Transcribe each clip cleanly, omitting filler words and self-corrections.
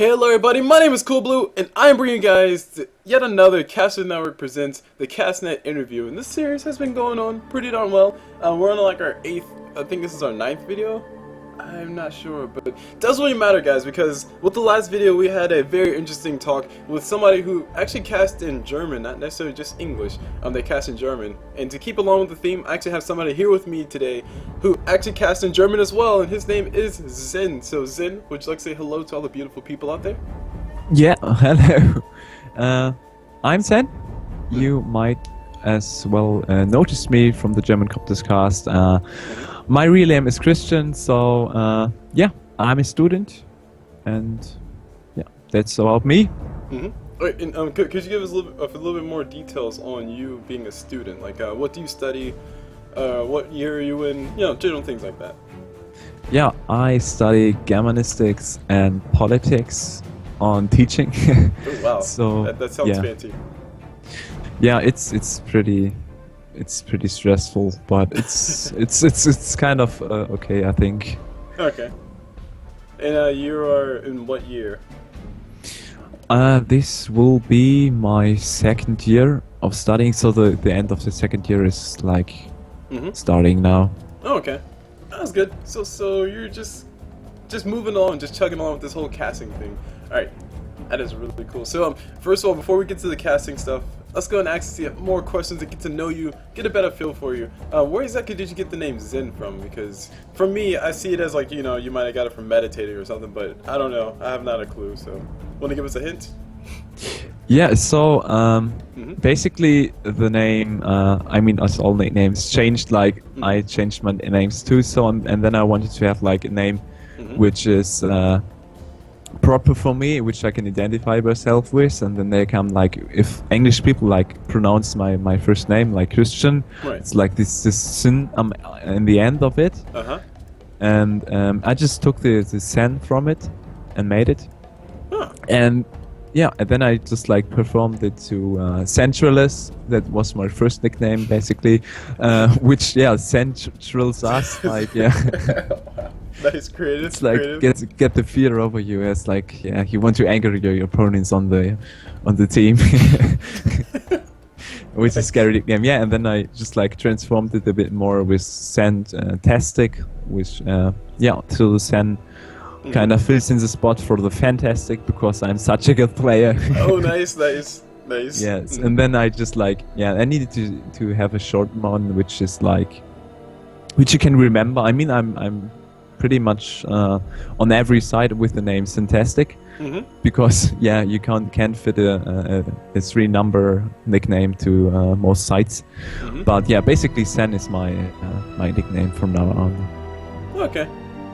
Hello everybody, my name is Cool Blue, and I'm bringing you guys to yet another CasNet Network presents the CasNet Interview. And this series has been going on pretty darn well. We're on like our 8th, I think this is our 9th video. I'm not sure, but it doesn't really matter, guys, because with the last video we had a very interesting talk with somebody who actually cast in German, not necessarily just English. They cast in German. And to keep along with the theme, I actually have somebody here with me today who actually cast in German as well, and his name is Xen. So Xen, would you like to say hello to all the beautiful people out there? Yeah, hello. I'm Xen. You might as well notice me from the German Copters cast. My real name is Christian, so yeah, I'm a student, and yeah, that's about me. Wait, and could you give us a little bit more details on you being a student? Like, what do you study? What year are you in? You know, general things like that. Yeah, I study Germanistics and politics on teaching. Oh wow! So that sounds fancy. Yeah, it's pretty stressful, but it's kind of okay, I think. Okay. And you are in what year? This will be my second year of studying, so the end of the second year is like starting now. Oh, okay. That's good. So you're just moving on, just chugging along with this whole casting thing. All right. That is really cool. So first of all, before we get to the casting stuff, let's go and ask you more questions to get to know you, get a better feel for you. Where exactly did you get the name Xen from? Because for me, I see it as like, you know, you might have got it from meditating or something, but I don't know. I have not a clue. So, want to give us a hint? Yeah. So basically, the name, I mean, as all names changed. Like I changed my names too. So and then I wanted to have like a name which is proper for me, which I can identify myself with, and then they come like, if English people like pronounce my first name like Christian, it's like this sin in the end of it. And I just took the sen from it and made it. And yeah, and then I just like performed it to Centralis. That was my first nickname basically, which centrals us like Nice, creative. It's like get the fear over you as like you want to anger your opponents on the team, which is a scary nickname. Yeah, and then I just like transformed it a bit more with Fantastic, which till Sen kind of fills in the spot for the Fantastic because I'm such a good player. Oh, nice. Yes, and then I just like I needed to have a short one which is like which you can remember. I mean, I'm pretty much on every side with the name Fantastic, because you can't fit a 3-number nickname to most sites. But yeah, basically Sen is my nickname from now on. Okay.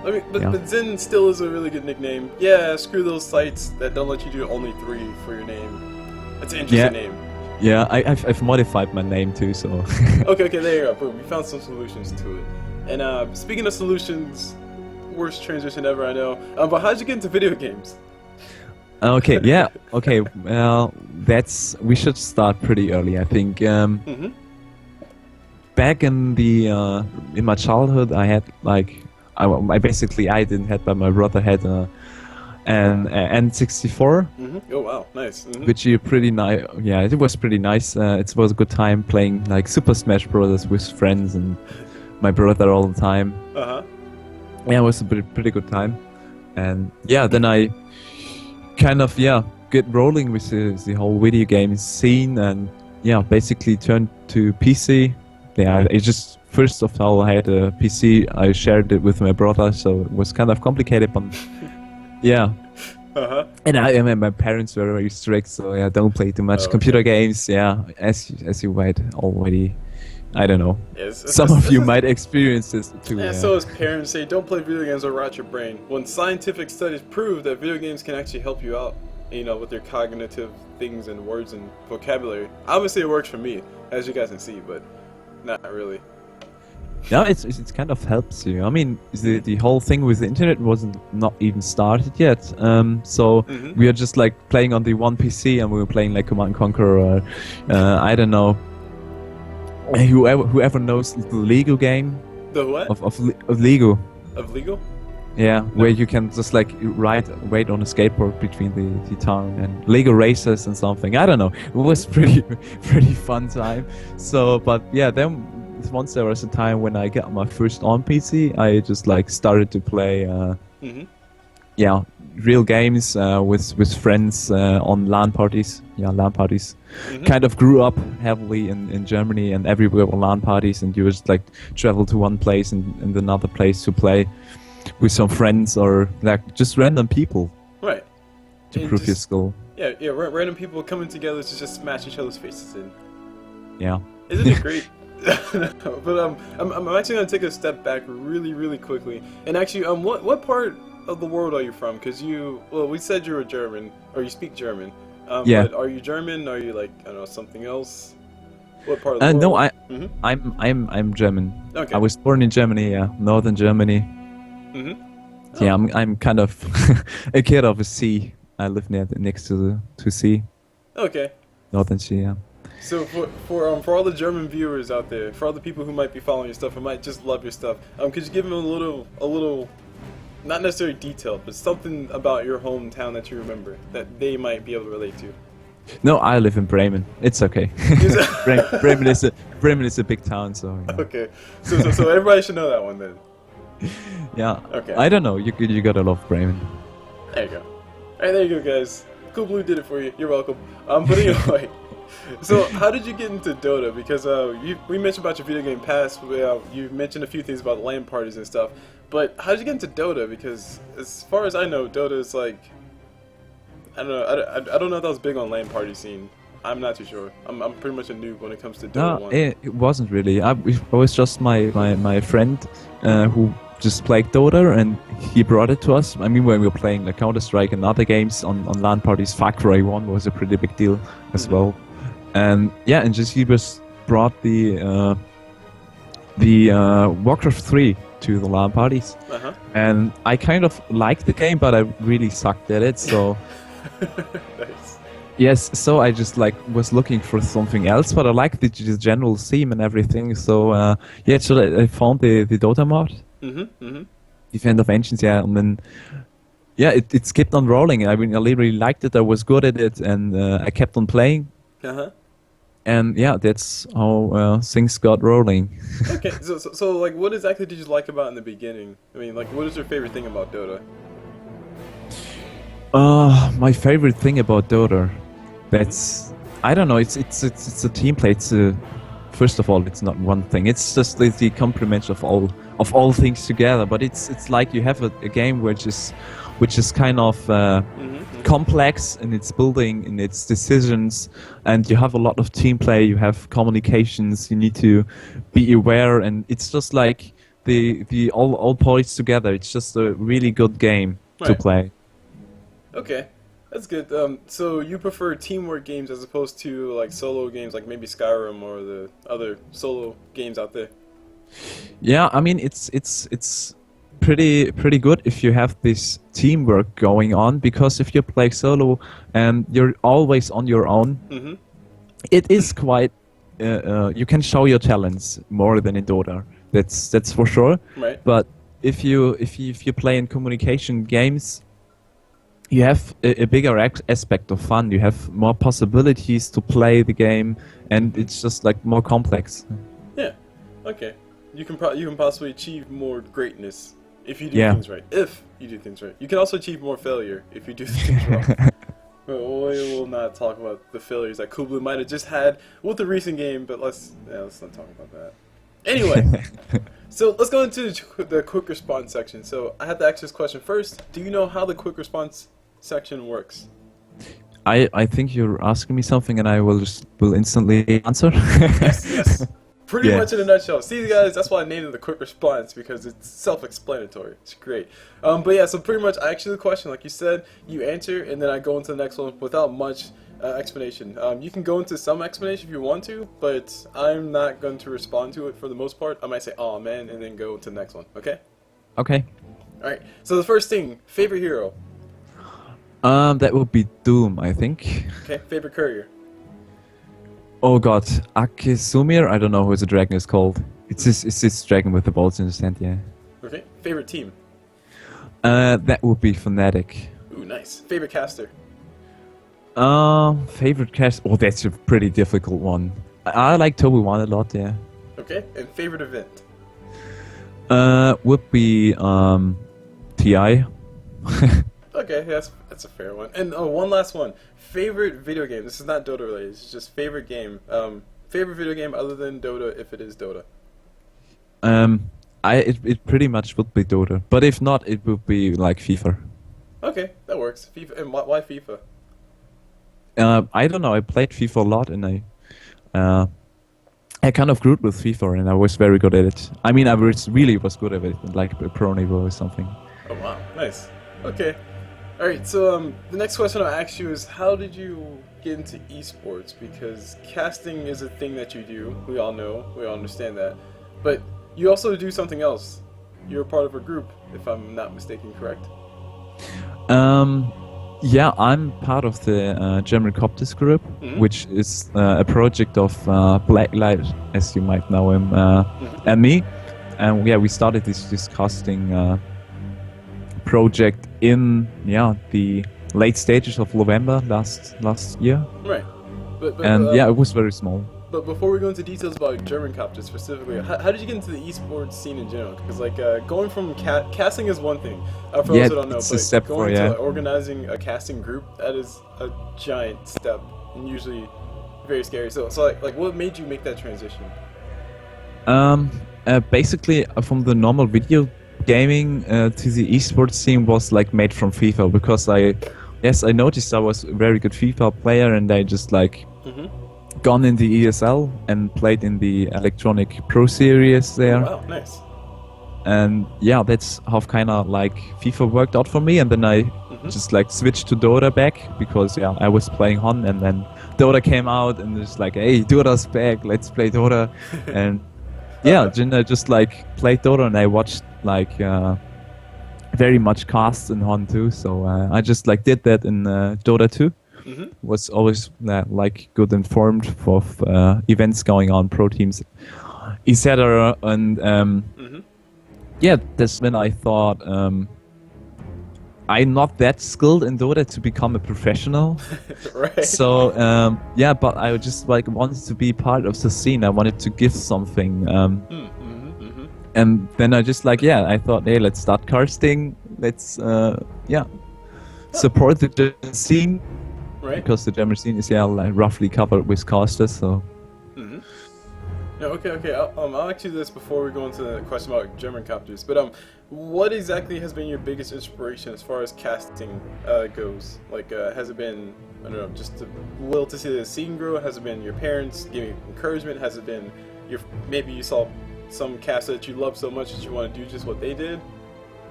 I mean, but Xen still is a really good nickname. Yeah, screw those sites that don't let you do only 3 for your name. That's an interesting name. Yeah, I've modified my name too, so. okay, there you go. Boom, we found some solutions to it. And speaking of solutions, worst transition ever, I know. But how'd you get into video games? Okay, okay. Well, we should start pretty early, I think. Back in my childhood, I had like I didn't have, but my brother had an N64. Oh wow, nice. Which is pretty nice. Yeah, it was pretty nice. It was a good time playing like Super Smash Brothers with friends and my brother all the time. Yeah, it was a pretty good time. And yeah, then I kind of get rolling with the whole video game scene, and basically turned to PC. Yeah, I just first of all I had a PC. I shared it with my brother, so it was kind of complicated, but and my parents were very strict, so don't play too much computer games. Yeah, as you might already, I don't know. Some of you might experience this too. Yeah, so as parents say, don't play video games or rot your brain. When scientific studies prove that video games can actually help you out, you know, with your cognitive things and words and vocabulary. Obviously it works for me, as you guys can see, but not really. Yeah, it kind of helps you. I mean, the whole thing with the internet not even started yet. So we are just like playing on the one PC, and we were playing like Command & Conquer, or I don't know. Whoever knows the Lego game. The what? Of Lego. Of Lego? Yeah, where you can just like wait on a skateboard between the town and Lego races and something. I don't know. It was pretty fun time. So, but yeah, then once there was a time when I got my first on PC, I just like started to play, yeah, real games with friends on LAN parties. Yeah, LAN parties. Kind of grew up heavily in Germany, and everywhere were LAN parties, and you just like travel to one place and another place to play with some friends or like just random people, right? To prove your skill. Yeah, random people coming together to just smash each other's faces in. Yeah. Isn't it great? But I'm actually gonna take a step back really quickly, and actually, what part of the world are you from? Because we said you were German, or you speak German. Yeah. But are you German? Are you like, I don't know, something else? What part of the world? No, I'm German. Okay. I was born in Germany, yeah, northern Germany. Oh. Yeah, I'm kind of a kid of a sea. I live next to sea. Okay. Northern sea, yeah. So for all the German viewers out there, for all the people who might be following your stuff, or might just love your stuff, could you give them a little, not necessarily detailed, but something about your hometown that you remember that they might be able to relate to? No, I live in Bremen. It's okay. Bremen is a big town, so. Yeah. Okay, so everybody should know that one then. Yeah. Okay. I don't know. You gotta love Bremen. There you go. Alright, there you go, guys. Cool Blue did it for you. You're welcome. But anyway, so how did you get into Dota? Because we mentioned about your video game past. You mentioned a few things about LAN parties and stuff. But how did you get into Dota? Because as far as I know, Dota is like, I don't know. I don't know if that was big on LAN party scene. I'm not too sure. I'm pretty much a noob when it comes to Dota 1. It wasn't really. It was just my friend who just played Dota, and he brought it to us. I mean, when we were playing like Counter-Strike and other games on LAN parties, Far Cry 1 was a pretty big deal as well. And yeah, and just he just brought the Warcraft 3 to the LAN parties. And I kind of liked the game, but I really sucked at it, so... Nice. Yes, so I just like was looking for something else, but I liked the general theme and everything. So yeah, so I found the Dota mod, Defend of Ancients, yeah, and then yeah, it kept on rolling. I mean, I really liked it. I was good at it, and I kept on playing. And yeah, that's how things got rolling. Okay, so like, what exactly did you like about it in the beginning? I mean, like, what is your favorite thing about Dota? My favorite thing about Dota, that's, I don't know, it's a team play. It's first of all, it's not one thing. It's just the complement of all things together. But it's like you have a game which is kind of complex in its building, in its decisions, and you have a lot of team play. You have communications. You need to be aware, and it's just like the all parties together. It's just a really good game to play. Okay, that's good. So you prefer teamwork games as opposed to like solo games, like maybe Skyrim or the other solo games out there? Yeah, I mean it's pretty good if you have this teamwork going on, because if you play solo and you're always on your own, it is quite you can show your talents more than in Dota. That's for sure. Right. But if you play in communication games, you have a bigger aspect of fun. You have more possibilities to play the game, and it's just like more complex. Yeah. Okay. You can possibly achieve more greatness if you do things right. If you do things right, you can also achieve more failure if you do things wrong. But we will not talk about the failures that Kublu might have just had with the recent game. But let's not talk about that. Anyway. So let's go into the quick response section. So I have to ask this question first. Do you know how the quick response section works? I think you're asking me something, and I will instantly answer. Yes. Pretty much in a nutshell. See, guys, that's why I named it the quick response, because it's self-explanatory. It's great. But yeah, so pretty much I ask you the question, like you said, you answer, and then I go into the next one without much explanation. You can go into some explanation if you want to, but I'm not going to respond to it for the most part. I might say, "Oh man," and then go to the next one. Okay? Okay. All right. So the first thing, favorite hero. That would be Doom, I think. Okay. Favorite courier. Oh god, Akisumir? I don't know who the dragon is called. It's this dragon with the bolts in his hand, yeah. Okay. Favorite team. That would be Fnatic. Ooh, nice. Favorite caster? Favorite cast? Oh, that's a pretty difficult one. I like Toby One a lot, yeah. Okay, and favorite event? Would be TI. Okay, that's a fair one. And one last one. Favorite video game? This is not Dota related. It's just favorite game. Favorite video game other than Dota, if it is Dota. It pretty much would be Dota, but if not, it would be like FIFA. Okay, that works. FIFA, and why FIFA? I don't know. I played FIFA a lot, and I kind of grew up with FIFA, and I was very good at it. I mean, I really was good at it, like a pro niveau or something. Oh wow, nice. Okay. All right. So the next question I'll ask you is, how did you get into esports? Because casting is a thing that you do. We all know. We all understand that. But you also do something else. You're a part of a group, if I'm not mistaken, correct? Yeah, I'm part of the German Copters group, which is a project of Blacklight, as you might know him, and me. And yeah, we started this casting project in the late stages of November last year. Right. But yeah, it was very small. But before we go into details about German Copters specifically, how did you get into the esports scene in general? Because like going from casting is one thing. For those who don't know, but going to organizing a casting group, that is a giant step and usually very scary. So like what made you make that transition? Basically, from the normal video gaming to the esports scene was like made from FIFA, because I noticed I was a very good FIFA player, and I just like gone in the ESL and played in the Electronic Pro Series there. Oh, wow, nice. And yeah, that's how kind of like FIFA worked out for me, and then I just like switched to Dota back, because yeah, I was playing HON, and then Dota came out, and it's like, hey, Dota's back, let's play Dota. And yeah, then I just like played Dota, and I watched like very much casts in HON too, so I just like did that in Dota 2. Was always like good informed of events going on, pro teams, etc. And yeah, that's when I thought I'm not that skilled in Dota to become a professional. Right. So yeah, but I just like wanted to be part of the scene. I wanted to give something. And then I just like I thought, hey, let's start casting. Let's support the scene. Right. Because the German scene is like roughly covered with casters, so. Yeah, okay. I'll ask you this before we go into the question about German Copters. But what exactly has been your biggest inspiration as far as casting goes? Like, has it been, I don't know, just the will to see the scene grow? Has it been your parents giving you encouragement? Has it been maybe you saw some caster that you love so much that you want to do just what they did?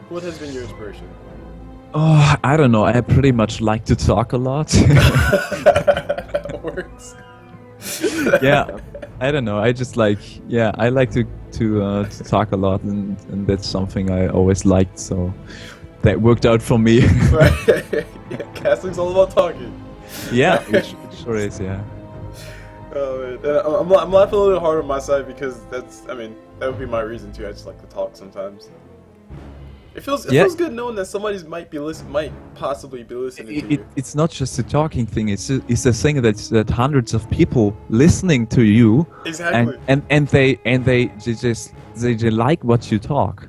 What has been your inspiration? Oh, I don't know. I pretty much like to talk a lot. Works. Yeah, I don't know. I just like, I like to talk a lot, and that's something I always liked. So that worked out for me. Right. Yeah, casting's all about talking. Yeah, it sure is. Yeah. Oh man, I'm laughing a little hard on my side because that would be my reason too. I just like to talk sometimes. It feels good knowing that somebody might possibly be listening to you. It's not just a talking thing. It's a thing that hundreds of people listening to you. Exactly. And they like what you talk.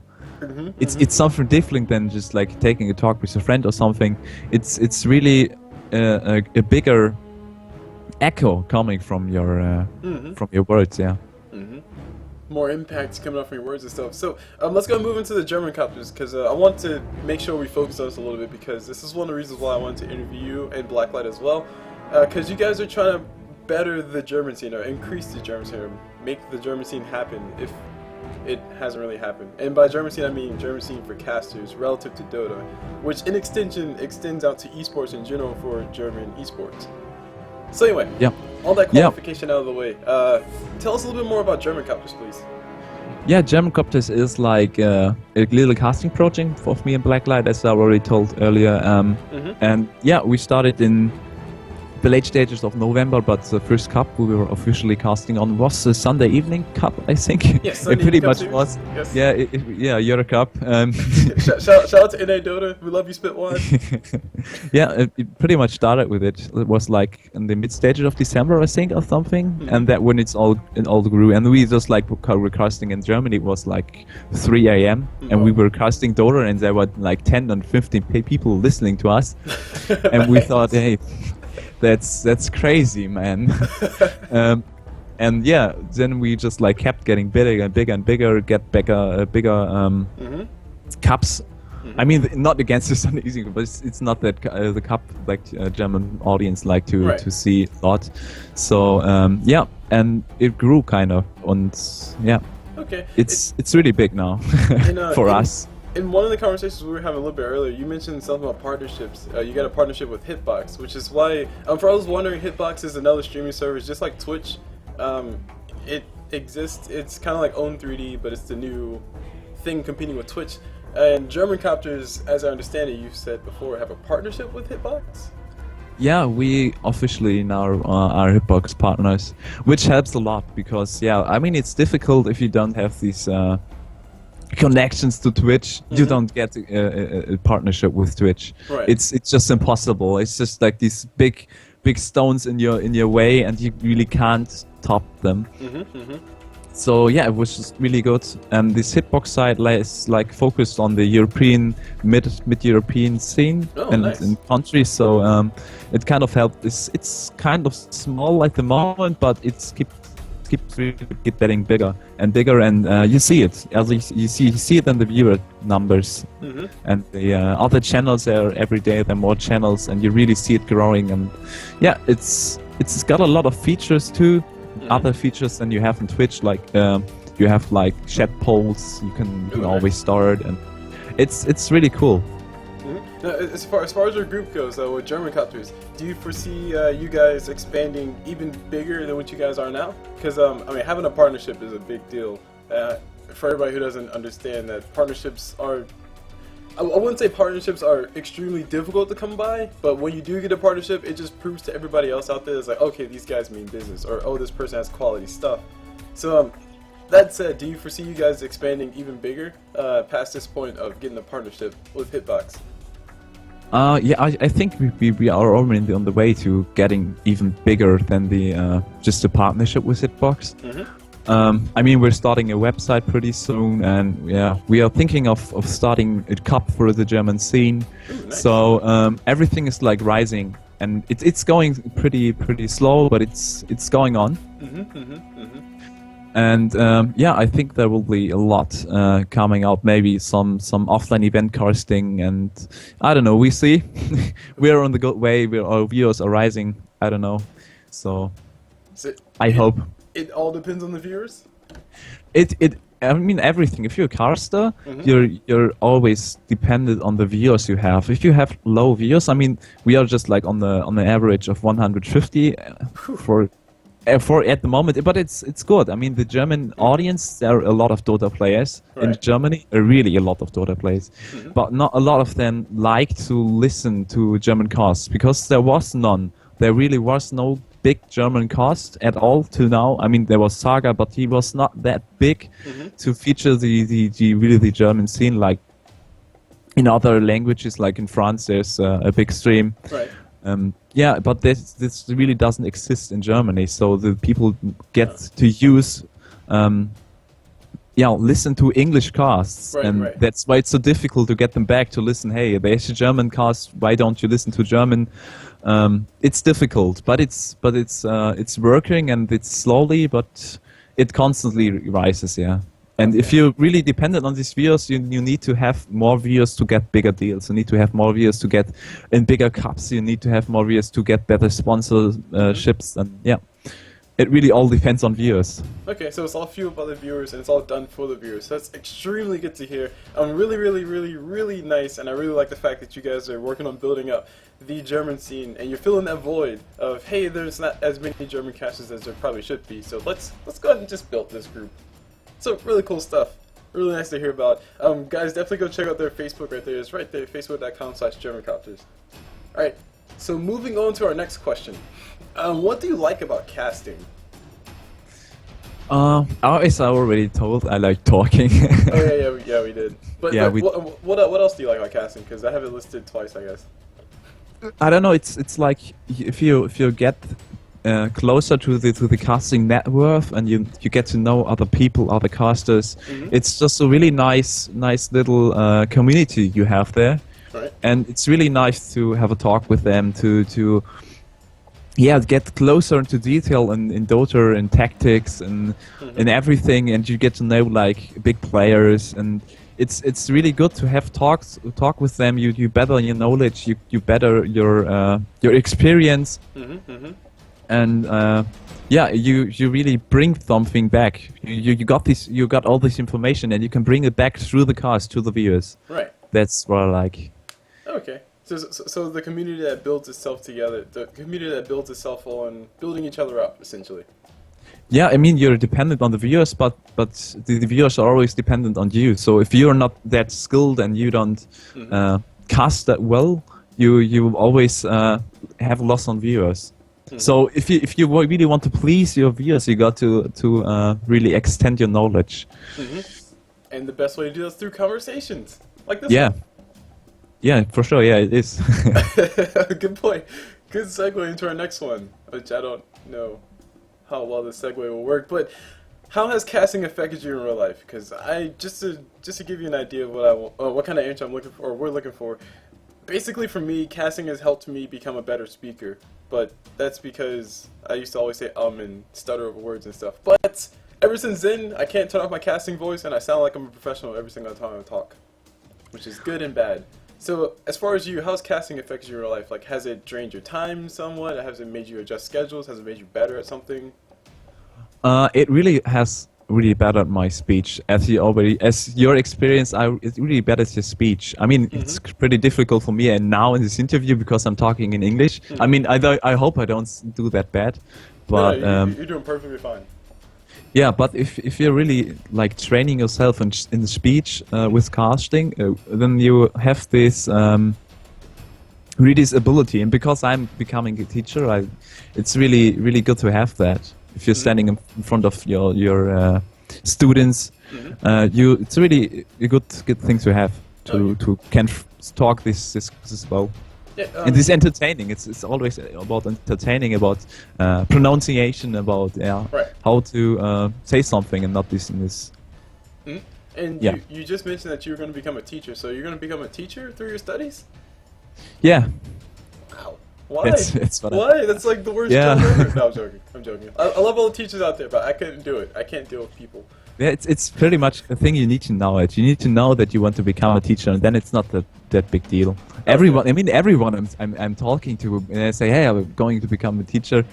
It's something different than just like taking a talk with a friend or something. It's really a bigger echo coming from your words. Yeah. More impacts coming off from your words and stuff. So let's go move into the German Copters, because I want to make sure we focus on this a little bit, because this is one of the reasons why I wanted to interview you and Blacklight as well, because you guys are trying to better the German scene, or increase the German scene, or make the German scene happen if it hasn't really happened. And by German scene I mean German scene for casters relative to Dota, which in extension extends out to esports in general for German esports. So anyway, all that qualification out of the way, tell us a little bit more about German Copters, please. Yeah, German Copters is like a little casting project of me and Blacklight, as I already told earlier. And yeah, we started in the late stages of November, but the first cup we were officially casting on was the Sunday evening cup, I think. Yes, it pretty much series. was. Yes. Yeah, yeah, Euro Cup. Shout out to NA Dota. We love you, Spitwad. Yeah, it pretty much started with it. It was like in the mid stages of December, I think, or something, and that when it all grew. And we just like were casting in Germany. It was like 3 a.m. and we were casting Dota, and there were like 10 and 15 people listening to us, and we thought, hey. That's crazy, man. And yeah, then we just like kept getting bigger and bigger and bigger, get bigger cups. I mean, not against the Sunday evening, but it's not that the cup like German audience like to see a lot. So yeah, and it grew kind of, and yeah. Okay. It's really big now for us. In one of the conversations we were having a little bit earlier, you mentioned something about partnerships. You got a partnership with HitBox, which is why, for those wondering, HitBox is another streaming service, just like Twitch. It exists, it's kind of like Own3D, but it's the new thing competing with Twitch. And German Copters, as I understand it, you've said before, have a partnership with HitBox? Yeah, we officially now are HitBox partners, which helps a lot because, yeah, I mean, it's difficult if you don't have these connections to Twitch. You don't get a partnership with Twitch. Right. It's just impossible. It's just like these big stones in your way, and you really can't top them. So yeah, it was just really good. And this HitBox site is like focused on the European mid-European scene in countries. So it kind of helped. It's kind of small at the moment, but it's keeps really getting bigger and bigger, and you see it. As you see it in the viewer numbers, and the other channels are every day. There are more channels, and you really see it growing. And yeah, it's got a lot of features too. Other features than you have on Twitch, like you have like chat polls. You can always start, and it's really cool. Now, as far as your group goes, with German Copters, do you foresee you guys expanding even bigger than what you guys are now? Because I mean, having a partnership is a big deal. For everybody who doesn't understand that, partnerships are, I wouldn't say partnerships are extremely difficult to come by, but when you do get a partnership, it just proves to everybody else out there, it's like, okay, these guys mean business, or oh, this person has quality stuff. So that said, do you foresee you guys expanding even bigger past this point of getting a partnership with HitBox? Yeah, I think we are already on the way to getting even bigger than the just a partnership with HitBox. I mean, we're starting a website pretty soon, and yeah, we are thinking of starting a cup for the German scene. Ooh, nice. So everything is like rising, and it's going pretty slow, but it's going on. And yeah, I think there will be a lot coming out. Maybe some offline event casting, and I don't know. We see. We're on the good way. Our viewers are rising. I don't know. So I hope. It all depends on the viewers? I mean, everything. If you're a caster, you're always dependent on the viewers you have. If you have low viewers, I mean, we are just like on the average of 150 for at the moment, but it's good. I mean, the German audience, there are a lot of Dota players in Germany, really a lot of Dota players, but not a lot of them like to listen to German casts because there was none. There really was no big German cast at all to now. I mean, there was Saga, but he was not that big to feature the really German scene like in other languages. Like in France, there's a big stream. Right. Yeah, but this really doesn't exist in Germany. So the people get to use, listen to English casts, and that's why it's so difficult to get them back to listen. Hey, there's a German cast. Why don't you listen to German? It's difficult, but it's working, and it's slowly, but it constantly rises. Yeah. And if you're really dependent on these viewers, you need to have more viewers to get bigger deals. You need to have more viewers to get in bigger cups. You need to have more viewers to get better sponsorships. And yeah, it really all depends on viewers. Okay, so it's all fueled by the viewers, and it's all done for the viewers. So that's extremely good to hear. Really nice, and I really like the fact that you guys are working on building up the German scene, and you're filling that void of, hey, there's not as many German casters as there probably should be. So let's go ahead and just build this group. So really cool stuff. Really nice to hear about. Guys, definitely go check out their Facebook right there. It's right there, facebook.com/GermanCopters. Alright, So moving on to our next question. What do you like about casting? As I already told, I like talking. Oh yeah, we did. But, Yeah, what else do you like about casting? Because I have it listed twice, I guess. I don't know. It's like if you get closer to the casting network and you get to know other people, other casters. It's just a really nice little community you have there, Right. and it's really nice to have a talk with them to get closer into detail in Dota and tactics and everything, and you get to know like big players, and it's really good to have talk with them. You better your knowledge, you better your experience, and you really bring something back. You got all this information, and you can bring it back through the cast to the viewers. Right. That's what I like. Okay. So the community that builds itself together, the community that builds itself on building each other up, essentially. Yeah, I mean you're dependent on the viewers, but the viewers are always dependent on you. So if you're not that skilled and you don't cast that well, you will always have loss on viewers. So if you really want to please your viewers, you got to really extend your knowledge. And the best way to do that is through conversations like this. Yeah. Yeah, for sure. Yeah, it is. Good point. Good segue into our next one, which I don't know how well this segue will work, but how has casting affected you in real life? Because just to give you an idea of what kind of answer I'm looking for, or we're looking for. Basically, for me, casting has helped me become a better speaker, but that's because I used to always say and stutter over words and stuff. But ever since then, I can't turn off my casting voice, and I sound like I'm a professional every single time I talk, which is good and bad. So, as far as you, how's casting affected you in real life? Like, has it drained your time somewhat? Has it made you adjust schedules? Has it made you better at something? It really has really bettered my speech. As your experience, it really betters your speech. I mean, it's pretty difficult for me and now in this interview because I'm talking in English. I mean, I hope I don't do that bad, but no, you're doing perfectly fine. Yeah, but if you're really like training yourself in the speech with casting, then you have this really this ability. And because I'm becoming a teacher, it's really good to have that. If you're standing in front of your students, it's really a good thing to have to talk this well. Yeah, and it's entertaining. It's always about entertaining, about pronunciation, about right. how to say something and not this and this. And yeah. you just mentioned that you were going to become a teacher. So you're going to become a teacher through your studies? Yeah. Wow. Why? That's Why? That's like the worst job ever. No, I'm joking. I love all the teachers out there, but I couldn't do it. I can't deal with people. Yeah, it's pretty much a thing you need to know it. You need to know that you want to become a teacher, and then it's not that big deal. Okay. Everyone I'm talking to, and I say, hey, I'm going to become a teacher,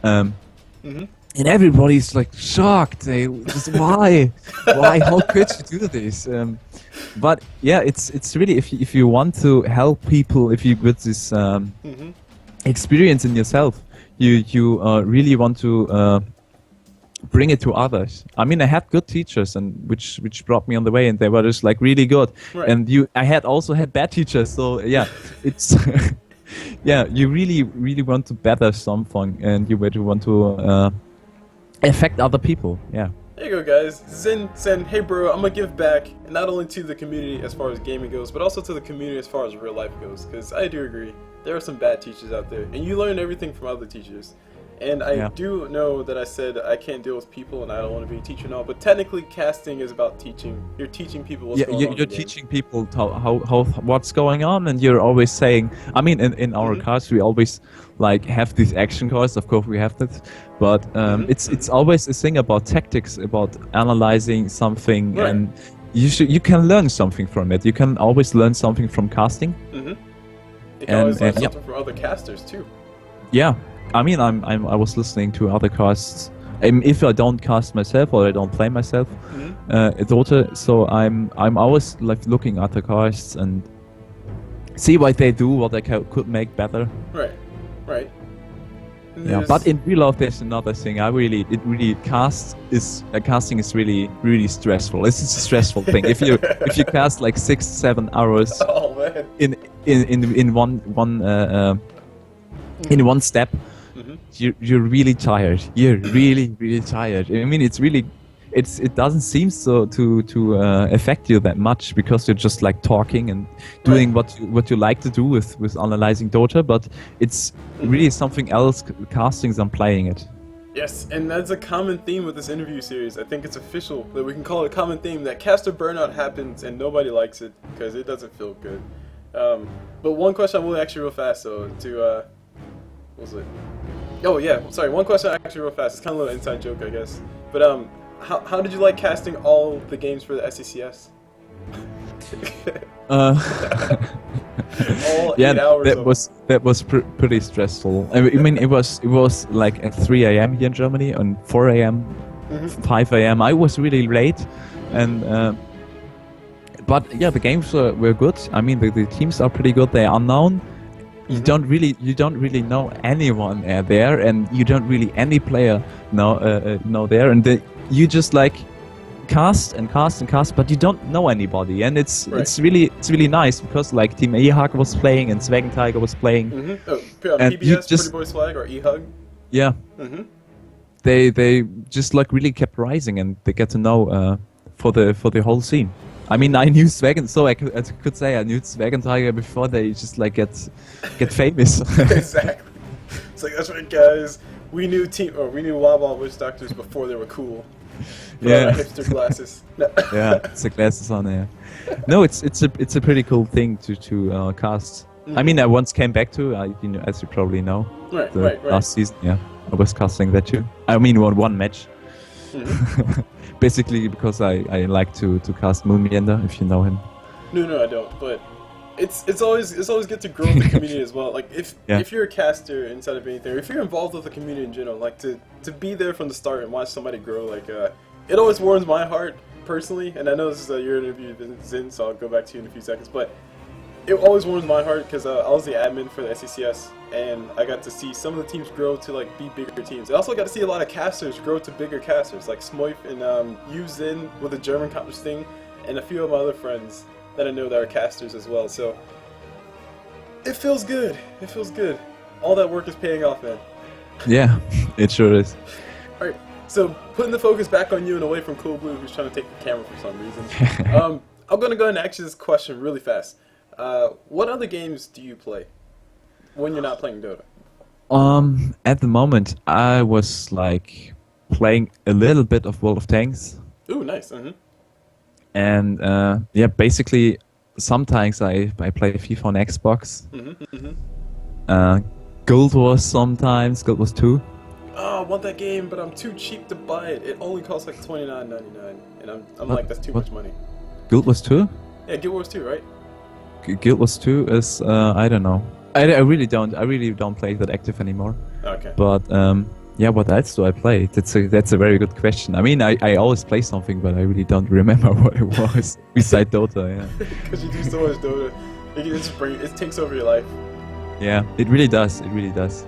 and everybody's like shocked. They just why? How could you do this? But yeah, it's really if you want to help people, if you get this experience in yourself, you really want to. Bring it to others. I mean, I had good teachers, and which brought me on the way, and they were just like really good. Right. And I also had bad teachers. So yeah, it's yeah. You really want to better something, and you really want to affect other people. Yeah. There you go, guys. Xen said, hey bro, I'm gonna give back not only to the community as far as gaming goes, but also to the community as far as real life goes. Because I do agree, there are some bad teachers out there, and you learn everything from other teachers. And I do know that I said I can't deal with people and I don't want to be a teacher now, but technically casting is about teaching. You're teaching people what's going on. You're teaching people how what's going on, and you're always saying, I mean, in our cards we always like have these action cards, of course we have that, but it's always a thing about tactics, about analyzing something, right. And you can learn something from it. You can always learn something from casting. You can always learn something from other casters too. Yeah. I mean, I was listening to other casts. If I don't cast myself or I don't play myself, Dota, so I'm always like looking at the casts and see what they do, what they could make better. Right. Yeah, but in real life, there's another thing. Casting is really stressful. It's a stressful thing. If you cast like 6-7 hours oh, man. in one in one step, Mm-hmm. you're really tired. You're really tired. I mean, it doesn't seem so to affect you that much because you're just like talking and doing what you like to do with analyzing Dota, but it's really something else casting than playing it. Yes, and that's a common theme with this interview series. I think it's official that we can call it a common theme that caster burnout happens and nobody likes it because it doesn't feel good. But one question I will actually real fast though what was it? Oh yeah, sorry. One question actually real fast. It's kind of a little inside joke, I guess. But how did you like casting all the games for the SCCS? All 8 hours. That was pretty stressful. I mean, it was like at 3 a.m. here in Germany, and 4 a.m., 5 a.m. I was really late, and but yeah, the games were good. I mean, the teams are pretty good. They are unknown. You don't really know anyone there, and you don't really any player know there, and you just like cast and cast and cast, but you don't know anybody, and it's really nice because like Team EHUG was playing and Xen Tiger was playing. Oh, and PBS, Pretty Boys Flag, or EHUG. Yeah. They just like really kept rising, and they get to know for the whole scene. I mean, I knew Xen, so I could say I knew Xen Tiger before they just like get famous. Exactly. It's like, that's right, guys. We knew Waba Witch Doctors before they were cool. Yeah. Hipster glasses. No. Yeah, it's the glasses on there. No, it's a pretty cool thing to cast. I mean, I once came back to as you probably know, last season. Yeah, I was casting that too. I mean, one match. Basically, because I like to cast Moonbender, if you know him. No, I don't. But it's always good to grow the community as well. Like if you're a caster inside of anything, or if you're involved with the community in general, like to be there from the start and watch somebody grow, like it always warms my heart personally. And I know this is your interview, Xen, so I'll go back to you in a few seconds. But it always warms my heart because I was the admin for the SCCS, and I got to see some of the teams grow to like be bigger teams. I also got to see a lot of casters grow to bigger casters, like Smoif and Xen with the German counter thing, and a few of my other friends that I know that are casters as well. So it feels good. It feels good. All that work is paying off, man. Yeah, it sure is. All right, so putting the focus back on you and away from Cool Blue, who's trying to take the camera for some reason. I'm gonna go ahead and ask you this question really fast. What other games do you play when you're not playing Dota? At the moment, I was like playing a little bit of World of Tanks. Ooh, nice. And yeah, basically, sometimes I play FIFA on Xbox. Guild Wars sometimes, Guild Wars 2. Oh, I want that game, but I'm too cheap to buy it. It only costs like $29.99, and I'm like, that's too much money. Guild Wars 2? Yeah, Guild Wars 2, right? Guild Wars 2 is I don't know. I really don't play that active anymore. Okay. But yeah, what else do I play? That's a very good question. I mean, I always play something, but I really don't remember what it was beside Dota. Yeah. Because you do so much Dota, it takes over your life. Yeah, it really does. It really does.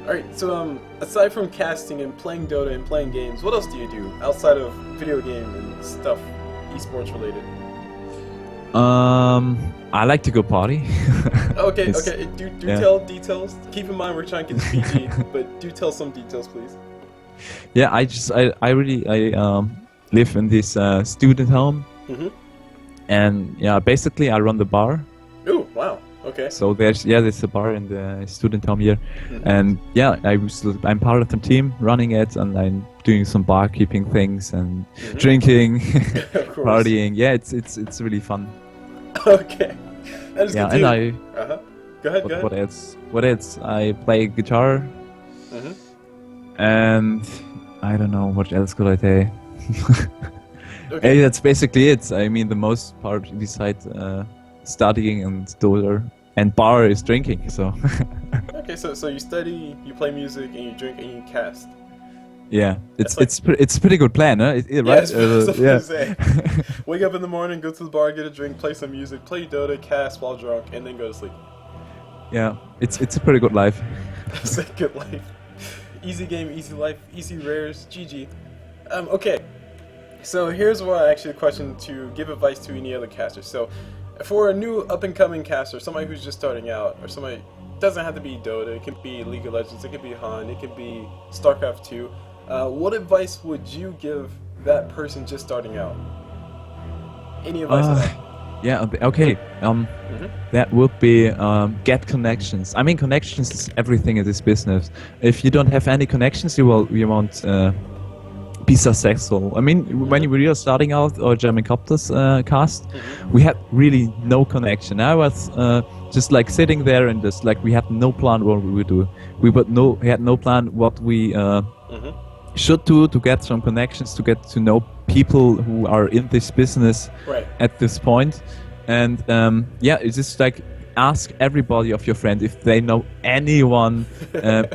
All right. So aside from casting and playing Dota and playing games, what else do you do outside of video game and stuff, esports related? I like to go party. Okay. Do tell details. Keep in mind we're trying to get this PG, but do tell some details, please. Yeah, I really live in this student home, and yeah, basically I run the bar. Ooh, wow. Okay. So there's a bar in the student home here, and yeah, I'm part of the team running it, and I'm doing some barkeeping things and drinking, partying. Yeah, it's really fun. Okay. That is good and I. Go ahead. What else? What else? I play guitar. And I don't know what else could I say. Okay. Hey, that's basically it. I mean, the most part besides studying and Dota and bar is drinking. So. Okay, so you study, you play music, and you drink, and you cast. Yeah, it's a pretty good plan, huh? Right? Yeah. Wake up in the morning, go to the bar, get a drink, play some music, play Dota, cast while drunk, and then go to sleep. Yeah, it's a pretty good life. It's a good life. Easy game, easy life, easy rares, GG. Okay, so here's what actually a question to give advice to any other caster. So, for a new up-and-coming caster, somebody who's just starting out, or somebody doesn't have to be Dota. It can be League of Legends. It can be Han. It can be StarCraft 2. What advice would you give that person just starting out? Any advice at all? Yeah, okay. That would be get connections. I mean, connections is everything in this business. If you don't have any connections, you won't be successful. I mean, when we were starting out our German Copters cast, we had really no connection. I was just like sitting there and just like we had no plan what we would do. We had no plan what we should do to get some connections, to get to know people who are in this business at this point. And yeah, it's just like ask everybody of your friends if they know anyone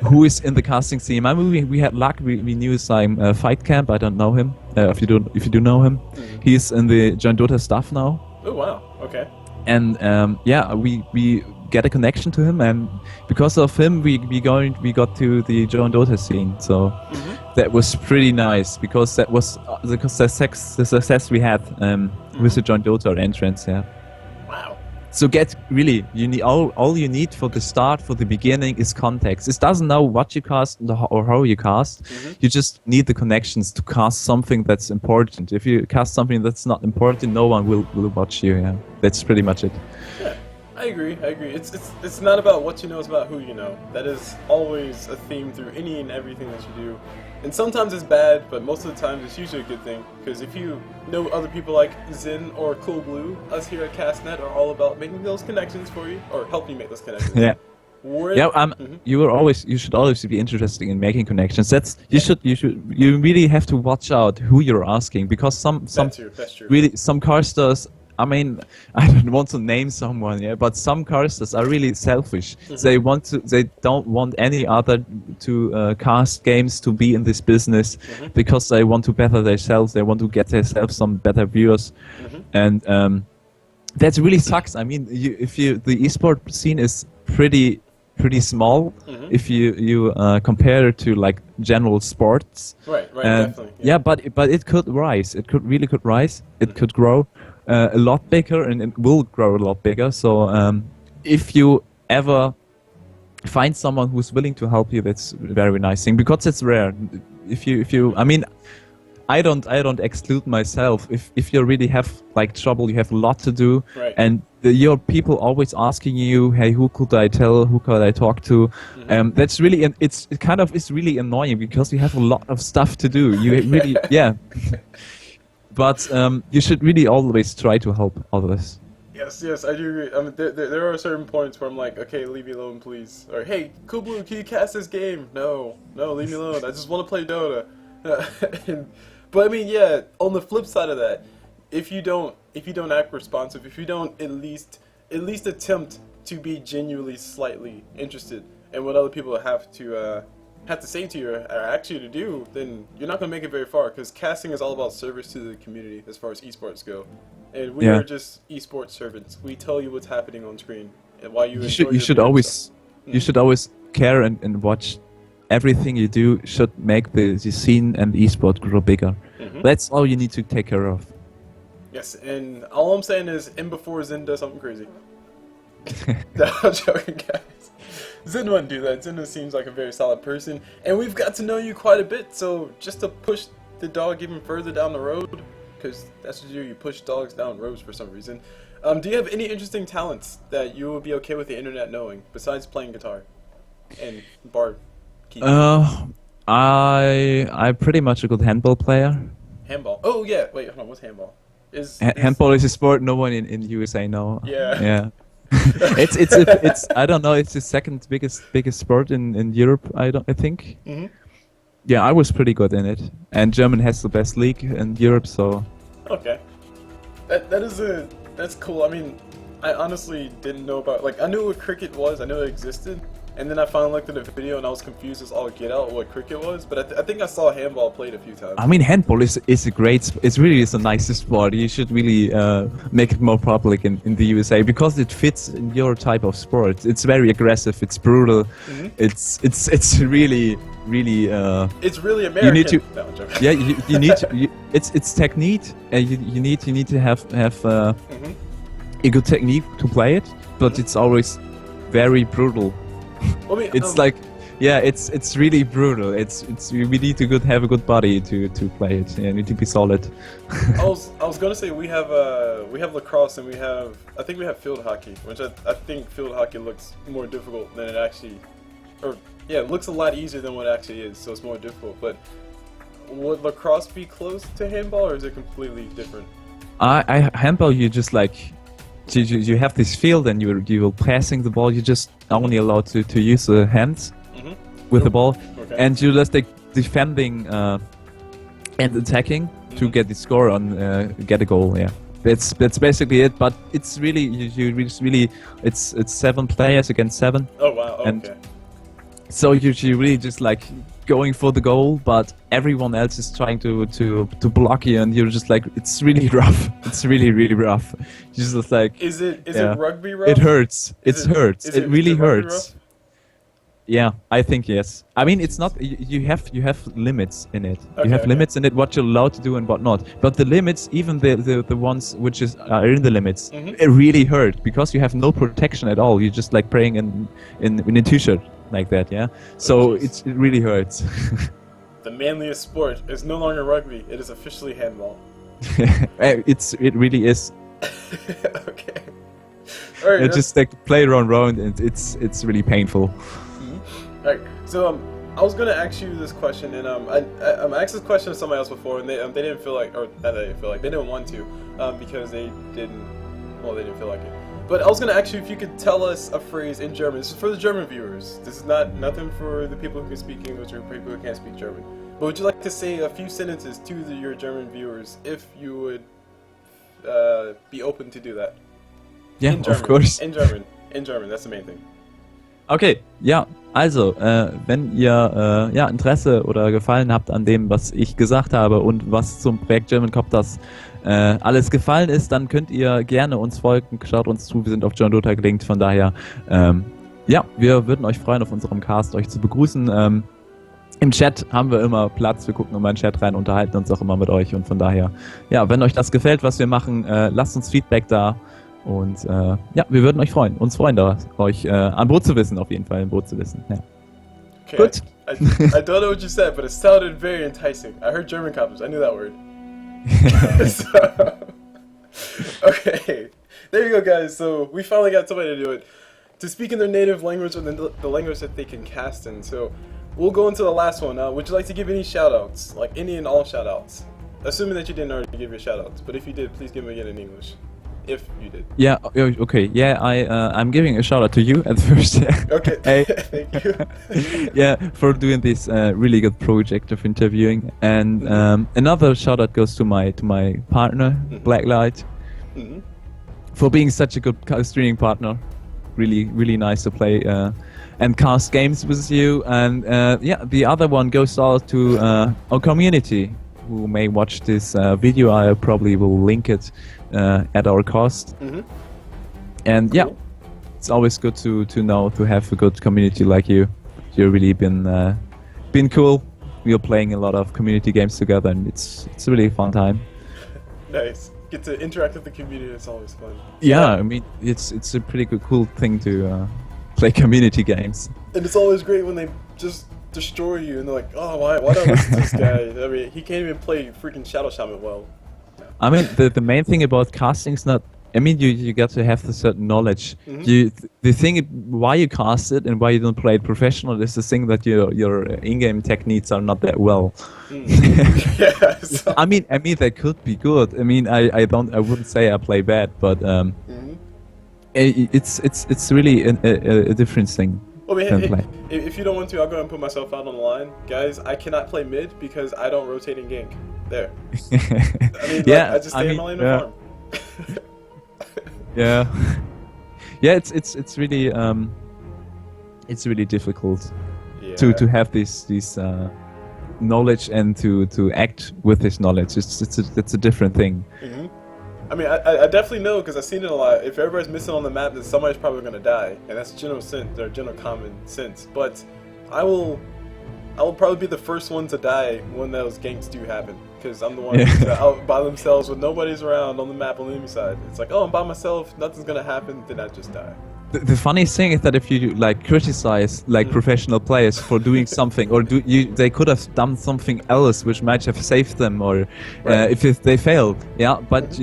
who is in the casting team. I mean, we had luck. We knew some Fight Camp. I don't know him. If you do know him, he's in the Join Dota staff now. Oh wow! Okay. And yeah, we get a connection to him, and because of him, we got to the Join Dota scene. So that was pretty nice because that was the success we had with the Join Dota entrance. Yeah. Wow. So you need all you need for the start, for the beginning is context. It doesn't know what you cast or how you cast. You just need the connections to cast something that's important. If you cast something that's not important, no one will watch you. Yeah, that's pretty much it. Yeah, I agree. It's not about what you know, it's about who you know. That is always a theme through any and everything that you do. And sometimes it's bad, but most of the time it's usually a good thing. Because if you know other people like Xen or Cool Blue, us here at CasNet are all about making those connections for you, or helping you make those connections. Yeah. You should always be interested in making connections. You really have to watch out who you're asking, because that's true. Really some casters. I mean, I don't want to name someone, yeah, but some casters are really selfish. They don't want any other to cast games to be in this business because they want to better themselves. They want to get themselves some better viewers, and that really sucks. I mean, the esport scene is pretty small if you compare it to like general sports. Right, definitely. Yeah, but it could rise. It really could rise. It could grow a lot bigger, and it will grow a lot bigger. So if you ever find someone who's willing to help you, that's a very nice thing, because it's rare. If you, I mean, I don't exclude myself. If you really have like trouble, you have a lot to do, and your people always asking you, hey, who could I tell? Who could I talk to? That's really, it's really annoying because you have a lot of stuff to do. You really, yeah. But you should really always try to help others. Yes, I do agree. I mean, there are certain points where I'm like, okay, leave me alone, please. Or, hey, Cool Blue, can you cast this game? No, leave me alone. I just want to play Dota. But I mean, yeah. On the flip side of that, if you don't act responsive, if you don't at least attempt to be genuinely slightly interested in what other people have to say to you or ask you to do, then you're not going to make it very far, because casting is all about service to the community as far as esports go. And we are just esports servants. We tell you what's happening on screen and why you should always care and watch. Everything you do should make the scene and esport grow bigger. That's all you need to take care of. Yes, and all I'm saying is, in before Xen does something crazy. No, I'm joking, guys. Xen wouldn't do that. Xen seems like a very solid person, and we've got to know you quite a bit, so just to push the dog even further down the road, because that's what you push dogs down roads for some reason. Do you have any interesting talents that you would be okay with the internet knowing, besides playing guitar and bar keys? I'm pretty much a good handball player. Handball? Oh yeah, wait, hold on, what's handball? Handball is a sport no one in USA know. Yeah. It's I don't know, it's the second biggest sport in Europe, I think. Yeah, I was pretty good in it, and Germany has the best league in Europe, so. Okay, that's cool. I mean, I honestly didn't know about, like, I knew what cricket was, I knew it existed, and then I finally looked at the video and I was confused as all get out what cricket was, but I think I saw handball played a few times. I mean, handball is a great, it's really a nice sport. You should really make it more public in the USA, because it fits in your type of sport. It's very aggressive, it's brutal, it's really it's really American. You need to, no, I'm joking. yeah, you need to, it's technique, and you need to have a good technique to play it, but it's always very brutal. Well, I mean, It's like, yeah, it's really brutal. We need to have a good body to play it. Yeah, need to be solid. I was gonna say we have lacrosse and I think we have field hockey, which I think field hockey looks more difficult than it actually, or yeah, it looks a lot easier than what it actually is, so it's more difficult. But would lacrosse be close to handball, or is it completely different? Handball, you just like you have this field and you're passing the ball. You're just only allowed to use the hands with the ball, and you're just like defending and attacking to get the score on get a goal. Yeah, that's basically it. But it's really it's 7 players against 7. Oh wow! Okay. And so you're really just like going for the goal, but everyone else is trying to block you, and you're just like, it's really rough. It's really rough. You're just like, is it rugby rough? It hurts. It hurts. It really hurts. Rough? Yeah, I think yes. I mean, it's not. You have limits in it. Okay, you have limits in it, what you're allowed to do and what not. But the limits, even the ones which are in the limits, it really hurt because you have no protection at all. You're just like playing in a t-shirt like that. Yeah. So it really hurts. The manliest sport is no longer rugby. It is officially handball. It really is. Okay. All right. Just like play around, and it's really painful. Alright, so I was gonna ask you this question, and I asked this question to somebody else before, and they didn't feel like, or not they didn't feel like, they didn't want to, because they didn't feel like it. But I was gonna ask you if you could tell us a phrase in German. This is for the German viewers. This is nothing for the people who can speak English or people who can't speak German. But would you like to say a few sentences to your German viewers if you would be open to do that? Yeah, of course. In German, that's the main thing. Okay, ja, also, wenn ihr Interesse oder Gefallen habt an dem, was ich gesagt habe und was zum Projekt German Copters alles gefallen ist, dann könnt ihr gerne uns folgen, schaut uns zu, wir sind auf John Dota gelinkt, von daher, ja, wir würden euch freuen, auf unserem Cast euch zu begrüßen. Im Chat haben wir immer Platz, wir gucken immer in den Chat rein, unterhalten uns auch immer mit euch und von daher, ja, wenn euch das gefällt, was wir machen, lasst uns Feedback da. Und ja, wir würden uns freuen, da euch an Boot zu wissen, auf jeden Fall, im Boot zu wissen. Ja. Okay, Gut. I don't know what you said, but it sounded very enticing. I heard German coppers, I knew that word. Okay, there you go, guys. So we finally got somebody to do it, to speak in their native language or the language that they can cast in. So we'll go into the last one. Would you like to give any shout-outs, like any and all shout-outs? Assuming that you didn't already give your shout-outs, but if you did, please give them again in English. If you did. Yeah, okay. Yeah, I'm giving a shout out to you at first. Okay, hey. Thank you. Yeah, for doing this really good project of interviewing. And another shout out goes to my partner, Blacklight, for being such a good streaming partner. Really nice to play and cast games with you. And yeah, the other one goes out to our community, who may watch this video. I probably will link it at our cost. And yeah, it's always good to know, to have a good community like you. You've really been cool. We are playing a lot of community games together, and it's a really fun time. Nice. Get to interact with the community. It's always fun. Yeah, I mean, it's a pretty cool thing to play community games. And it's always great when they just destroy you, and they're like, oh, why don't I listen to this guy? I mean, he can't even play freaking Shadow Shaman well. I mean, the main thing about casting is not. I mean, you got to have the certain knowledge. The thing why you cast it and why you don't play it professional is the thing that your in-game techniques are not that well. Yeah, so. I mean they could be good. I mean, I wouldn't say I play bad, but it's really a different thing. Well, I mean, if you don't want to, I'll go ahead and put myself out on the line. Guys, I cannot play mid because I don't rotate and gank. There. I mean, yeah, I just stay in my lane and farm. Yeah. Yeah, it's really difficult to have this knowledge and to act with this knowledge. It's a different thing. I mean, I definitely know because I've seen it a lot. If everybody's missing on the map, then somebody's probably going to die, and that's general sense or general common sense. But I will probably be the first one to die when those ganks do happen, because I'm the one who's out by themselves with nobody's around on the map on the enemy side. It's like, oh, I'm by myself, nothing's going to happen, then I just die. The funny thing is that if you like criticize like professional players for doing something, or they could have done something else which might have saved them, or if they failed, yeah. But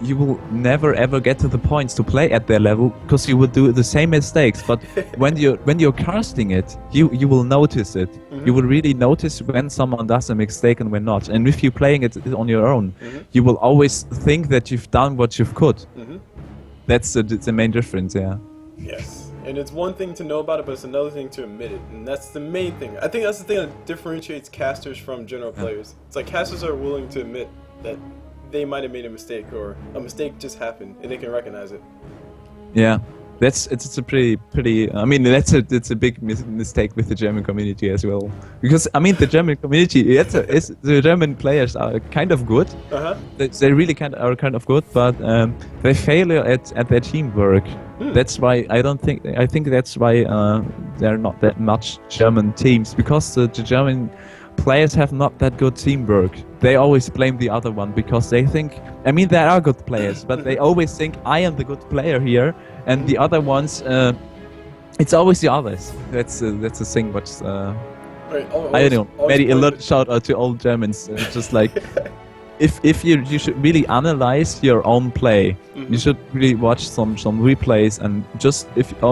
you will never ever get to the points to play at their level because you would do the same mistakes. But when you're casting it, you will notice it. You will really notice when someone does a mistake and when not. And if you're playing it on your own, you will always think that you've done what you could. That's the main difference, yeah. Yes, and it's one thing to know about it, but it's another thing to admit it, and that's the main thing. I think that's the thing that differentiates casters from general players. It's like casters are willing to admit that they might have made a mistake, or a mistake just happened, and they can recognize it. Yeah, it's a pretty. I mean, it's a big mistake with the German community as well, because I mean the German community, the German players are kind of good. They really are kind of good, but they fail at their teamwork. That's why I think that's why there are not that much German teams, because the German players have not that good teamwork. They always blame the other one because they think, I mean, there are good players, but they always think I am the good player here, and the other ones, it's always the others. That's the thing. But I don't know. Maybe a little shout out to all Germans. Just like if you should really analyze your own play. You should really watch some replays, and just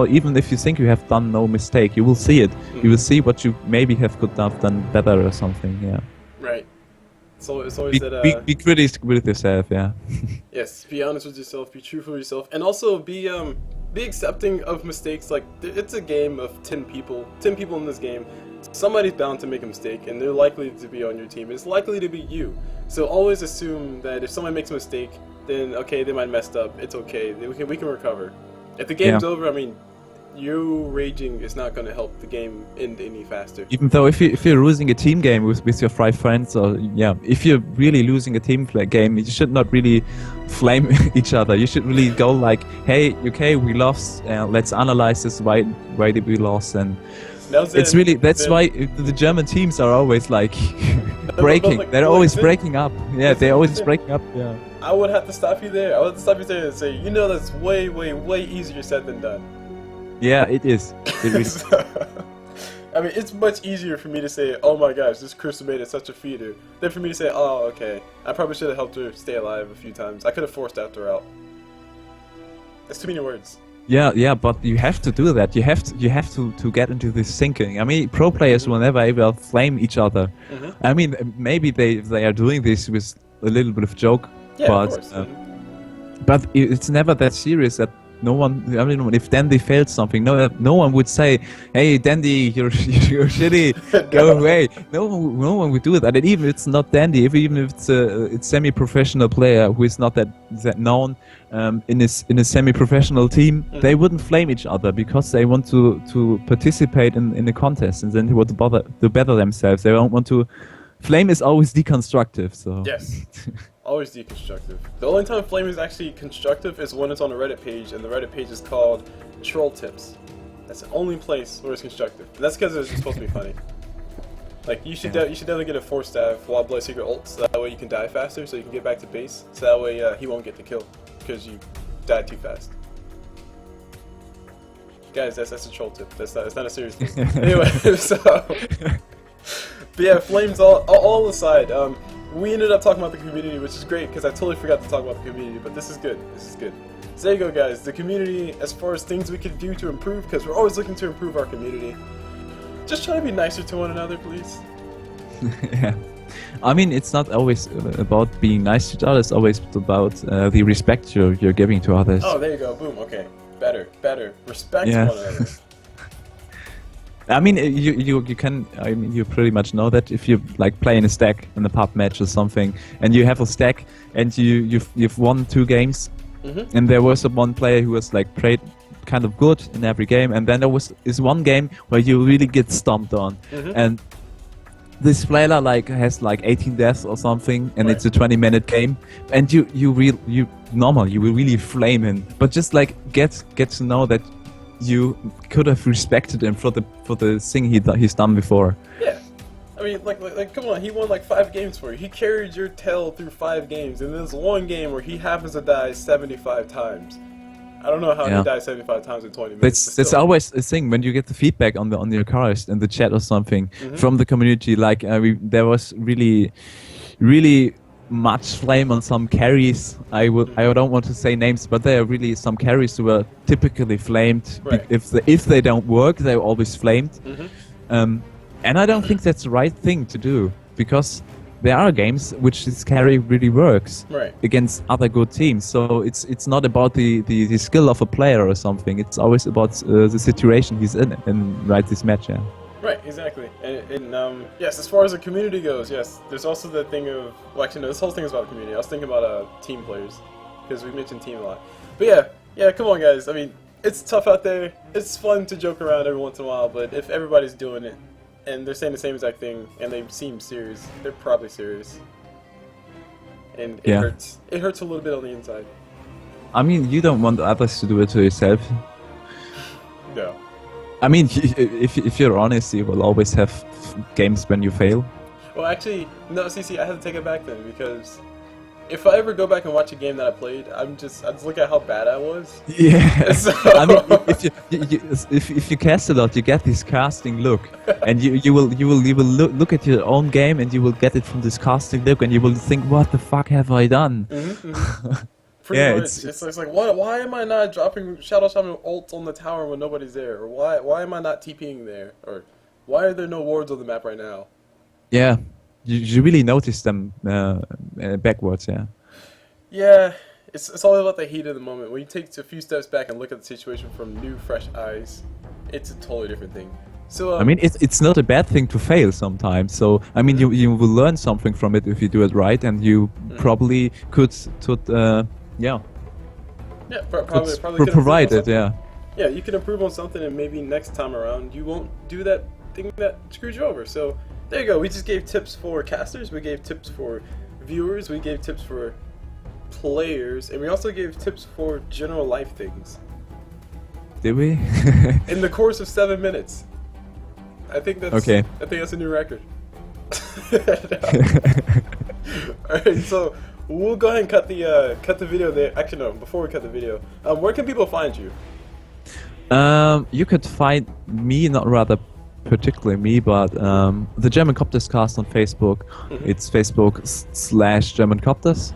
even if you think you have done no mistake, you will see it. You will see what you maybe could have done better or something. Yeah. Right. So it's always be critical with yourself. Yeah. Yes. Be honest with yourself. Be truthful with yourself, and also be accepting of mistakes. Like it's a game of 10 people. 10 people in this game. Somebody's bound to make a mistake, and they're likely to be on your team. It's likely to be you. So always assume that if someone makes a mistake, then okay, they might have messed up. It's okay. We can recover. If the game's over, I mean, you raging is not going to help the game end any faster. Even though if you're losing a team game with your 5 friends, or if you're really losing a team game, you should not really flame each other. You should really go like, hey, okay, we lost. Let's analyze this. Why did we lose? And it's really that's why the German teams are always like breaking. They're always breaking up. Yeah, they're always breaking up. Yeah. I would have to stop you there. I would have to stop you there and say, that's way, way, way easier said than done. Yeah, it is. It is. I mean, it's much easier for me to say, oh my gosh, this Crystal made it such a feeder, than for me to say, oh, okay, I probably should have helped her stay alive a few times. I could have forced after out. That's too many words. Yeah, but you have to do that. You have to get into this thinking. I mean, pro players will never ever flame each other. I mean, maybe they are doing this with a little bit of joke, but it's never that serious that no one. I mean, if Dandy failed something, no one would say, "Hey, Dandy, you're shitty, go away." No one would do that. And even if it's not Dandy, even if it's a semi-professional player who is not that known in a semi-professional team, they wouldn't flame each other because they want to participate in the contest, and then they want to better themselves. They don't want to. Flame is always deconstructive. So yes. Always deconstructive. The only time flame is actually constructive is when it's on a Reddit page, and the Reddit page is called Troll Tips. That's the only place where it's constructive. And that's because it's just supposed to be funny. Like you should definitely get a 4-staff Wild Blood Secret ult, so that way you can die faster, so you can get back to base. So that way he won't get the kill because you died too fast. Guys, that's a troll tip. That's not a serious thing. Anyway, so but yeah, flames all aside. We ended up talking about the community, which is great because I totally forgot to talk about the community, but this is good. This is good. So there you go, guys. The community, as far as things we could do to improve, because we're always looking to improve our community. Just try to be nicer to one another, please. Yeah. I mean, it's not always about being nice to others. It's always about the respect you're giving to others. Oh, there you go. Boom. Okay. Better. Respect one another. I mean, you can. I mean, you pretty much know that if you like play in a stack in a pub match or something, and you have a stack, and you've won 2 games, and there was one player who was like played kind of good in every game, and then there was one game where you really get stomped on, and this player has 18 deaths or something, and it's a 20-minute game, and you will really flame him, but just get to know that you could have respected him for the thing he's done before. Yeah, I mean, like, come on, he won 5 games for you. He carried your tail through 5 games, and there's one game where he happens to die 75 times. I don't know how Yeah. he died 75 times in 20 minutes. but That's still. always a thing when you get the feedback on your cars in the chat or something from the community. Like there was really much flame on some carries. I don't want to say names, but there are really some carries who were typically flamed. Right. If they don't work, they're always flamed. And I don't think that's the right thing to do, because there are games which this carry really works Right. against other good teams. So it's not about the skill of a player or something. It's always about the situation he's in right this match. Yeah. Right, exactly. And yes, as far as the community goes, yes, there's also the thing of, well, actually, no, this whole thing is about community. I was thinking about team players, because we mentioned team a lot. But yeah, come on, guys. I mean, it's tough out there. It's fun to joke around every once in a while, but if everybody's doing it, and they're saying the same exact thing, and they seem serious, they're probably serious. And it hurts. It hurts a little bit on the inside. I mean, you don't want others to do it to yourself. No. I mean, if you're honest, you will always have games when you fail. Well, actually, no, see, I have to take it back then, because if I ever go back and watch a game that I played, I just look at how bad I was. Yeah. So I mean, if you cast a lot, you get this casting look, and you will look at your own game, and you will get it from this casting look, and you will think, what the fuck have I done? Pretty much. It's like, why am I not dropping Shadow Shaman ult on the tower when nobody's there? Or why am I not TPing there? Or why are there no wards on the map right now? Yeah, you really notice them backwards, yeah. Yeah, it's all about the heat of the moment. When you take a few steps back and look at the situation from new, fresh eyes, it's a totally different thing. So I mean, it's not a bad thing to fail sometimes. So I mean, you will learn something from it if you do it right, and you probably could yeah, probably could provide improve on it, yeah. Yeah, you can improve on something, and maybe next time around you won't do that thing that screwed you over. So there you go. We just gave tips for casters, we gave tips for viewers, we gave tips for players, and we also gave tips for general life things. Did we? In the course of 7 minutes. I think that's okay. I think that's a new record. Alright, so we'll go ahead and cut the video there. Actually, no. Before we cut the video, where can people find you? You could find me, not rather particularly me, but the German Copters cast on Facebook. It's Facebook/GermanCopters.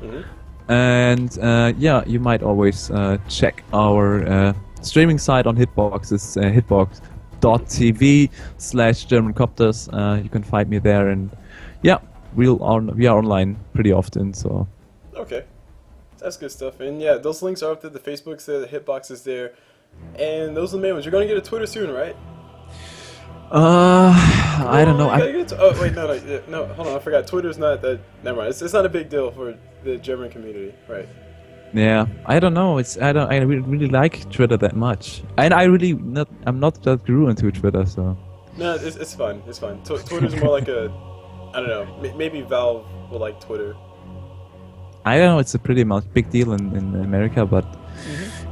And yeah, you might always check our streaming site on HitBox. It's hitbox.tv/GermanCopters. You can find me there, and yeah, we are online pretty often. So. Okay, that's good stuff. And yeah, those links are up there. The Facebook's there, the Hitbox is there, and those are the main ones. You're gonna get a Twitter soon, right? I don't know. Oh wait, no, hold on, I forgot. Twitter's not that. Never mind. It's not a big deal for the German community, right? Yeah, I don't know. I really like Twitter that much, and I'm not that grew into Twitter, so. No, it's fun. It's fun. Twitter's more like a, I don't know. Maybe Valve will like Twitter. I don't know. It's a pretty big deal in America, but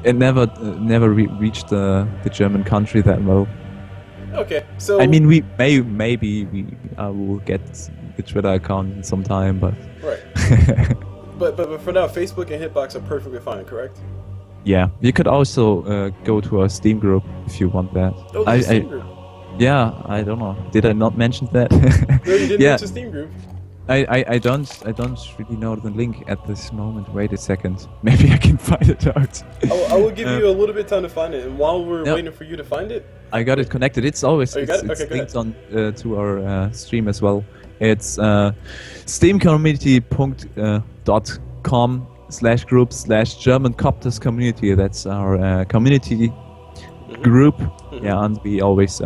it never reached the German country that well. Okay, so I mean, maybe I will get a Twitter account sometime, but right. but for now, Facebook and Hitbox are perfectly fine, correct? Yeah, you could also go to our Steam group if you want that. Oh, there's a Steam group. Yeah, I don't know. Did I not mention that? No, you didn't mention Steam group. I don't really know the link at this moment. Wait a second. Maybe I can find it out. I will give you a little bit of time to find it, and while we're waiting for you to find it, I got it connected. It's always it's linked on to our stream as well. It's steamcommunity.com/group/German Copters Community. That's our community group. Yeah, and we always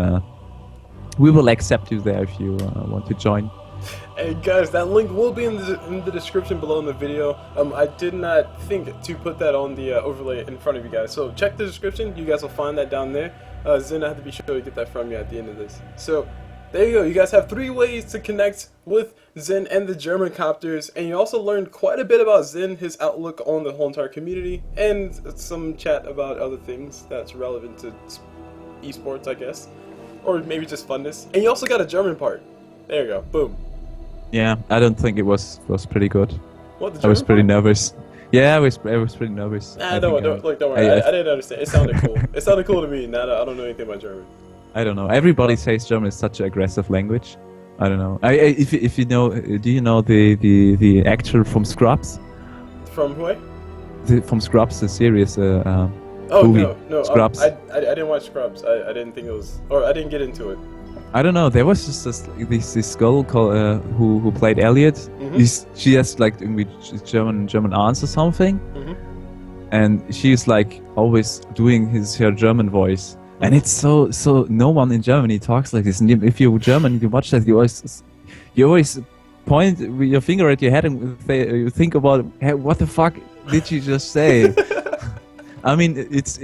we will accept you there if you want to join. Hey guys, that link will be in the description below in the video. I did not think to put that on the overlay in front of you guys, so check the description. You guys will find that down there. Xen, I have to be sure to get that from you at the end of this. So there you go. You guys have 3 ways to connect with Xen and the German Copters, and you also learned quite a bit about Xen, his outlook on the whole entire community, and some chat about other things that's relevant to esports, I guess, or maybe just funness. And you also got a German part. There you go. Boom. Yeah, I don't think it was pretty good. What, the I was German pretty part? nervous. Yeah, I was pretty nervous. Nah, don't worry. I didn't understand. It sounded cool. It sounded cool to me. Nah, I don't know anything about German. I don't know. Everybody says German is such an aggressive language. I don't know. If you know, do you know the actor from Scrubs? From who? From Scrubs, the series. Oh movie. no. Scrubs. I didn't watch Scrubs. I didn't think it was, or I didn't get into it. I don't know. There was just this girl called who played Elliot. She has like German aunts or something, and she's like always doing her German voice. And it's so no one in Germany talks like this. And if you're German, you watch that, you always point with your finger at your head and you think about, hey, what the fuck did you just say? I mean, it's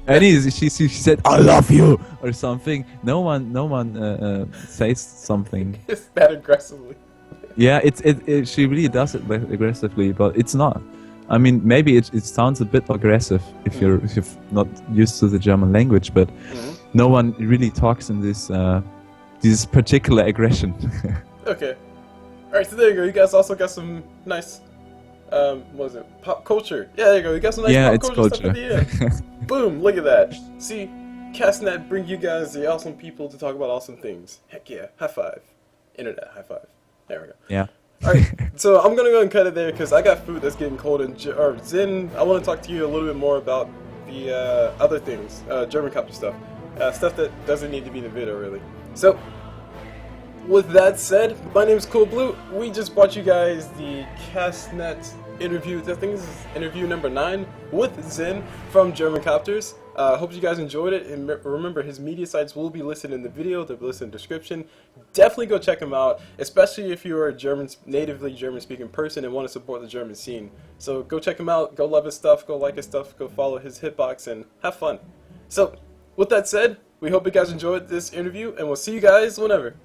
and she said, I love you or something. No one says something. It's that aggressively. Yeah, she really does it aggressively, but it's not. I mean, maybe it sounds a bit aggressive if you're not used to the German language, but no one really talks in this particular aggression. Okay. Alright, so there you go. You guys also got some nice, what was it? Pop culture. Yeah, there you go. You got some nice pop culture stuff at the end. Boom, look at that. See, CasNet bring you guys the awesome people to talk about awesome things. Heck yeah. High five. Internet high five. There we go. Yeah. Alright, so I'm gonna go and cut it there because I got food that's getting cold. And Xen, I want to talk to you a little bit more about the other things, German copter stuff, stuff that doesn't need to be in the video really. So, with that said, my name is Cool Blue. We just brought you guys the CasNet interview. I think this is interview number 9 with Xen from German Copters. Hope you guys enjoyed it, and remember his media sites will be listed in the video, they'll be listed in the description. Definitely go check him out, especially if you're a natively German speaking person and want to support the German scene. So go check him out, go love his stuff, go like his stuff, go follow his HitBox, and have fun. So, with that said, we hope you guys enjoyed this interview, and we'll see you guys whenever.